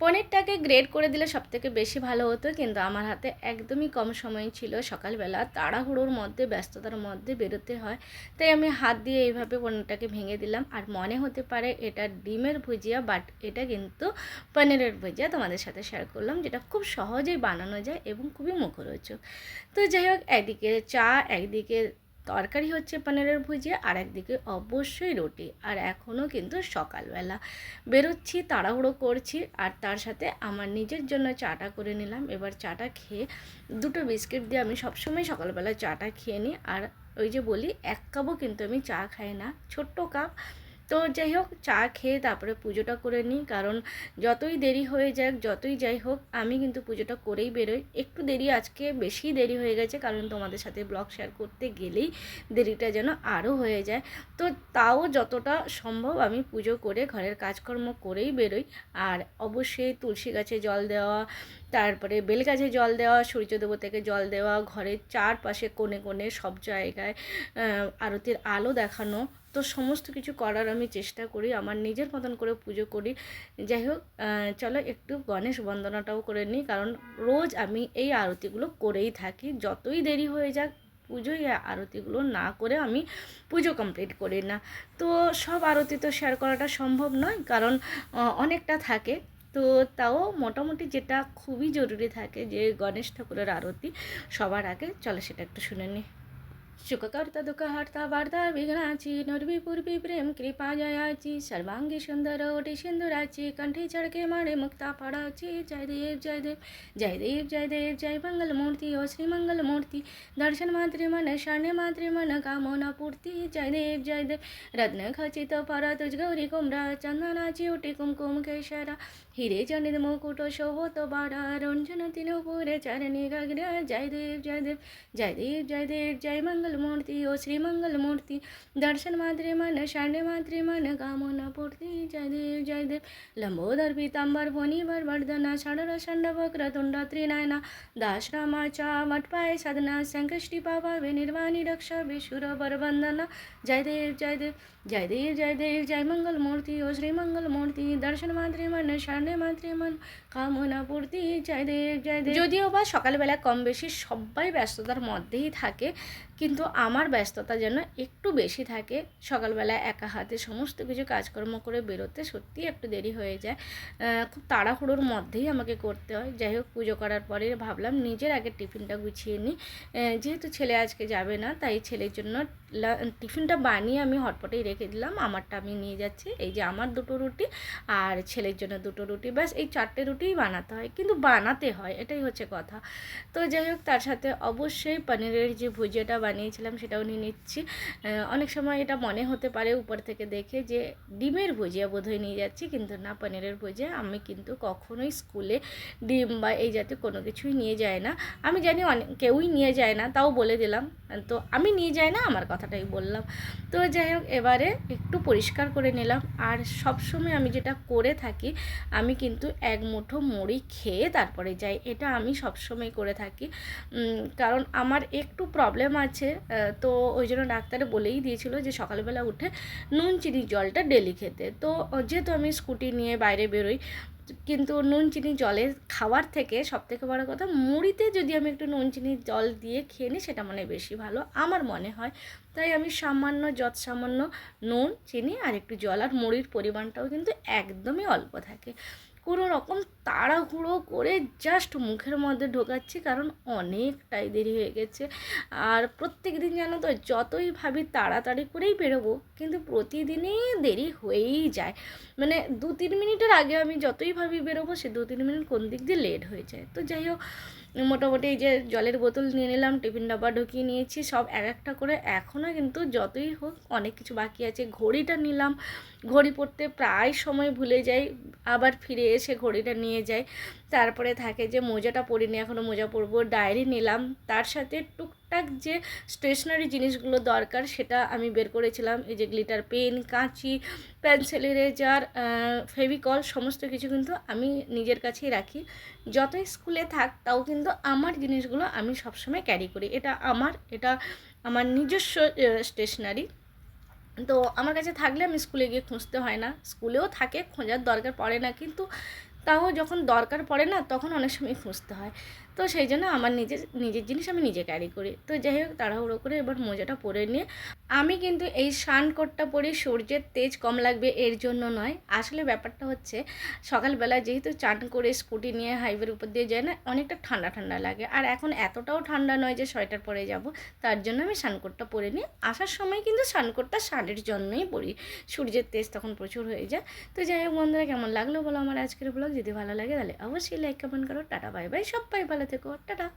পনিরটাকে great করে দিলে সবথেকে বেশি ভালো হতো, কিন্তু আমার হাতে একদমই কম সময় ছিল। সকালবেলা তাড়াহুড়োর মধ্যে, ব্যস্ততার মধ্যে বেরোতে হয়, তাই আমি হাত দিয়ে এইভাবে পনিরটাকে ভেঙে দিলাম। আর মনে হতে পারে এটা ডিমের ভুজিয়া, বাট এটা কিন্তু পনিরের ভুজিয়া তোমাদের সাথে শেয়ার করলাম, যেটা খুব সহজেই বানানো যায় এবং খুবই মুখরোচক। তো যাই হোক, একদিকে চা, একদিকে তরকারি হচ্ছে পনিরের ভুজিয়া, আর একদিকে অবশ্যই রুটি। আর এখনও কিন্তু সকালবেলা বেরোচ্ছি, তাড়াহুড়ো করছি, আর তার সাথে আমার নিজের জন্য চাটা করে নিলাম। এবার চাটা খেয়ে দুটো বিস্কিট দিয়ে আমি সবসময় সকালবেলা চাটা খেয়ে নিই। আর ওই যে বলি, এক কাপও কিন্তু আমি চা খাই না, ছোট্ট কাপ। তো যাই হোক, চা খেয়ে তারপরে পুজোটা করে নিই, কারণ যতই দেরি হয়ে যাক, যতই যাই হোক, আমি কিন্তু পুজোটা করেই বেরোই। একটু দেরি, আজকে বেশি দেরি হয়ে গেছে, কারণ তোমাদের সাথে ব্লগ শেয়ার করতে গেলেই দেরিটা যেন আরও হয়ে যায়। তো তাও যতটা সম্ভব আমি পুজো করে ঘরের কাজকর্ম করেই বেরোই। আর অবশ্যই তুলসী গাছে জল দেওয়া, তারপরে বেল গাছে জল দেওয়া, সূর্য দেবতাকে জল দেওয়া, ঘরের চারপাশে কোণে কোণে সব জায়গায় আরতির আলো দেখানো, তো সমস্ত কিছু করার আমি চেষ্টা করি, আমার নিজের মতন করে পুজো করি। যাই হোক, চলো একটু গণেশ বন্দনাটাও করে নিই, কারণ রোজ আমি এই আরতিগুলো করেই থাকি। যতই দেরি হয়ে যাক, পুজোয় আরতিগুলো না করে আমি পুজো কমপ্লিট করি না। তো সব আরতি তো শেয়ার করাটা সম্ভব নয়, কারণ অনেকটা থাকে। তো তাও মোটামুটি যেটা খুবই জরুরি থাকে, যে গণেশ ঠাকুরের আরতি, সবার আগে চলো সেটা একটু শুনে নিই। सुखकर्ता दुःखहर्ता वार्ता विघ्नाची, नुर्विपूर्वी प्रेम कृपा जयाची, सर्वांगी सुंदर ओटी सिंदुराची, कंठी चढ़के मारे मुक्ता पड़ाची। जय देव जय देव जय देव जय देव, जय मंगल मूर्ति ओ श्री मंगल मूर्ति, दर्शन मात्र मन शरण्य मात्र मन कामना पूर्ति। जय देव जय देव, रत्न खचित परा तुझ गौरी कुम्रा, चंदनाची ओटी कुमकुम केशरा, हिरे जनित मुकुट शोभत बारा, रंजन तिनुपुरे चरणी गग्र। जय देव जय देव जय देव जय देव, जय मंगल मूर्ति ओ श्री मंगल मूर्ति, दर्शन मात्रे मन शरण्य मात्रे मन कामना पूर्ति। जय देव जय देव, लंबोदर पीताम्बर फणिवर वर्धना, षडर षण्ड वक्र तुंड त्रिनयना, दाशरामाचा वटपाय सदना, संकष्टि पावा विनिर्वाणी रक्षा विशुर वरवंदना। जय देव जय देव जय देव जय देव, जय मंगल मूर्ति ओ श्री मंगल मूर्ति, दर्शन मात्रे मन शरण्य मात्रे मन কামনা পূর্তি। জয় দেব জয় দেব। যদিও বা সকালবেলা কম বেশি সবাই ব্যস্ততার মধ্যেই থাকে, কিন্তু আমার ব্যস্ততা যেন একটু বেশি থাকে। সকালবেলা একা হাতে সমস্ত কিছু কাজকর্ম করে বেরোতে সত্যিই একটু দেরি হয়ে যায়, খুব তাড়াহুড়োর মধ্যেই আমাকে করতে হয়। যাই হোক, পুজো করার পরে ভাবলাম নিজের আগে টিফিনটা গুছিয়ে নিই। যেহেতু ছেলে আজকে যাবে না, তাই ছেলের জন্য টিফিনটা বানিয়ে আমি হটপটেই রেখে দিলাম। আমারটা আমি নিয়ে যাচ্ছি, এই যে আমার দুটো রুটি, আর ছেলের জন্য দুটো রুটি, ব্যাস এই 4টে রুটিই বানাতে হয়, কিন্তু বানাতে হয়, এটাই হচ্ছে কথা। তো যাই হোক, তার সাথে অবশ্যই পনিরের যে ভুজিয়াটা বানিয়েছিলাম সেটাও নিয়ে নিচ্ছি। অনেক সময় এটা মনে হতে পারে উপর থেকে দেখে যে ডিমের ভুজিয়া বোধহয় নিয়ে যাচ্ছি, কিন্তু না, পনিরের ভুজিয়া। আমি কিন্তু কখনোই স্কুলে ডিম বা এই জাতীয় কোনো কিছুই নিয়ে যায় না। আমি জানি অনেক কেউই নিয়ে যায় না, তাও বলে দিলাম। তো আমি নিয়ে যাই না, আমার কথাটাই বললাম। তো যাই হোক, এবারে একটু পরিষ্কার করে নিলাম। আর সবসময় আমি যেটা করে থাকি, আমি কিন্তু এক মুঠো মুড়ি খেয়ে তারপরে যাই, এটা আমি সবসময় করে থাকি। কারণ আমার একটু প্রবলেম আছে, তো ওই জন্য ডাক্তারে বলেই দিয়েছিল যে সকালবেলা উঠে নুন চিনি জলটা ডেলি খেতে। তো যেহেতু আমি স্কুটি নিয়ে বাইরে বেরোই, কিন্তু নুন চিনি জলে খাওয়ার থেকে সবথেকে বড় কথা, মুড়িতে যদি আমি একটু নুন চিনি জল দিয়ে খেয়ে নিই, সেটা মানে বেশি ভালো আমার মনে হয়। তাই আমি সামান্য সামান্য নুন চিনি আর একটু জল, আর মুড়ির পরিমাণটাও কিন্তু একদমই অল্প থাকে। কোনো রকম তাড়াহুড়ো করে জাস্ট মুখের মধ্যে ঢোকাচ্ছি, কারণ অনেকটাই দেরি হয়ে গেছে। আর প্রত্যেক দিন জানো তো, যতই ভাবি তাড়াতাড়ি করেই বেরোবো, কিন্তু প্রতিদিনই দেরি হয়েই যায়। মানে 2-3 মিনিটের আগে আমি যতই ভাবি বেরোবো, সে 2-3 মিনিট কোন দিক দিয়ে লেট হয়ে যায়। তো যাই হোক, মোটামুটি এই যে জলের বোতল নিয়ে নিলাম, টিফিন ডাব্বা ঢুকিয়ে নিয়েছি, সব এক একটা করে। এখনও কিন্তু যতই হোক অনেক কিছু বাকি আছে। ঘড়িটা নিলাম, ঘড়ি পড়তে প্রায় সময় ভুলে যাই, আবার ফিরে এসে ঘড়িটা নিয়ে যাই। তারপরে থাকে যে মোজাটা পরিনি, এখনও মোজা পরবো। ডায়েরি নিলাম, তার সাথে টুকটাক যে স্টেশনারি জিনিসগুলো দরকার সেটা আমি বের করেছিলাম। এই যে গ্লিটার পেন, কাঁচি, পেন্সিল, ইরেজার, ফেভিকল, সমস্ত কিছু কিন্তু আমি নিজের কাছেই রাখি। যতই স্কুলে থাক, তাও কিন্তু আমার জিনিসগুলো আমি সবসময় ক্যারি করি। এটা আমার নিজস্ব স্টেশনারি। তো আমার কাছে থাকলে আমি স্কুলে গিয়ে খুঁজতে হয় না, স্কুলেও থাকে, খোঁজার দরকার পড়ে না, কিন্তু তাও যখন দরকার পড়ে না তখন অনেক সময় খুঁজতে হয়। তো সেই জন্য আমার নিজের জিনিস আমি নিজে ক্যারি করি। তো যাই হোক, তাড়াহুড়ো করে এবার মোজাটা পরে নিয়ে আমি কিন্তু এই সানকোটটা পরি সূর্যের তেজ কম লাগবে এর জন্য নয়। আসলে ব্যাপারটা হচ্ছে সকালবেলা যেহেতু চান করে স্কুটি নিয়ে হাইওয়ের উপর দিয়ে যায় না, অনেকটা ঠান্ডা ঠান্ডা লাগে। আর এখন এতটাও ঠান্ডা নয় যে সোয়েটার পরে যাব, তার জন্য আমি সানকোটটা পরে নিই। আসার সময় কিন্তু সানকোটটা সানের জন্যই পরি, সূর্যের তেজ তখন প্রচুর হয়ে যায়। তো যাই হোক বন্ধুরা, কেমন লাগলো বলো আমার আজকের ব্লগ? যদি ভালো লাগে তাহলে অবশ্যই লাইক কমেন্ট করো। টাটা বাই বাই, সবাই ভালো থেকো, টাটা।